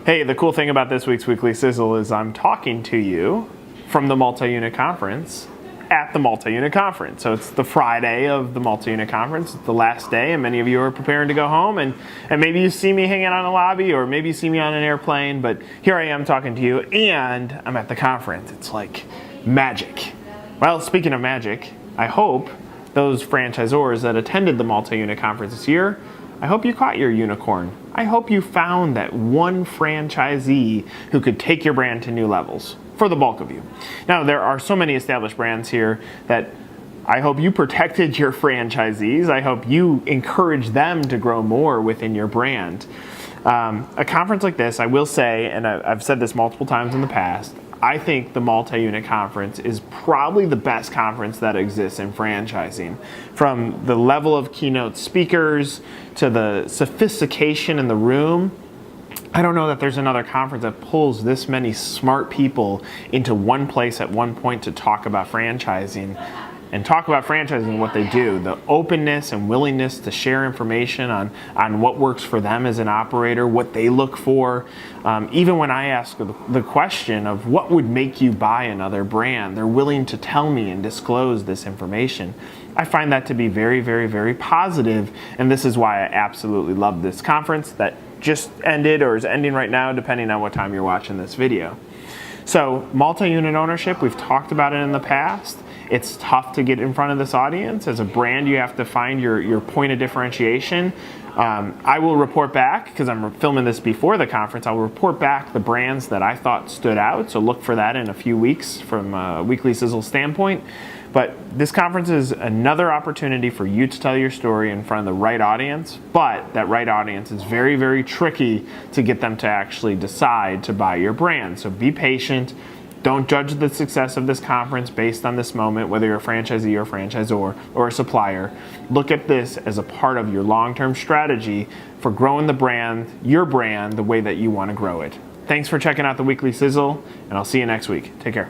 Hey, the cool thing about this week's Weekly Sizzle is I'm talking to you from the Multi-Unit Conference at the Multi-Unit Conference. So it's the Friday of the Multi-Unit Conference. It's the last day, and many of you are preparing to go home, and maybe you see me hanging out in the lobby, or maybe you see me on an airplane, but here I am talking to you, and I'm at the conference. It's like magic. Well, speaking of magic, I hope those franchisors that attended the Multi-Unit Conference this year, I hope you caught your unicorn. I hope you found that one franchisee who could take your brand to new levels, for the bulk of you. Now, there are so many established brands here that I hope you protected your franchisees. I hope you encourage them to grow more within your brand. A conference like this, I will say, and I've said this multiple times in the past, I think the Multi-Unit Conference is probably the best conference that exists in franchising. From the level of keynote speakers to the sophistication in the room, I don't know that there's another conference that pulls this many smart people into one place at one point to talk about franchising. And talk about franchising, what they do, the openness and willingness to share information on what works for them as an operator, what they look for. Even when I ask the question of what would make you buy another brand, they're willing to tell me and disclose this information. I find that to be very, very, very positive, and this is why I absolutely love this conference that just ended or is ending right now, depending on what time you're watching this video. So, multi-unit ownership, we've talked about it in the past. It's tough to get in front of this audience. As a brand, you have to find your point of differentiation. I will report back, because I'm filming this before the conference, I'll report back the brands that I thought stood out, so look for that in a few weeks from a Weekly Sizzle standpoint. But this conference is another opportunity for you to tell your story in front of the right audience, but that right audience is very, very tricky to get them to actually decide to buy your brand. So be patient. Don't judge the success of this conference based on this moment, whether you're a franchisee or franchisor or a supplier. Look at this as a part of your long-term strategy for growing the brand, your brand, the way that you want to grow it. Thanks for checking out the Weekly Sizzle, and I'll see you next week. Take care.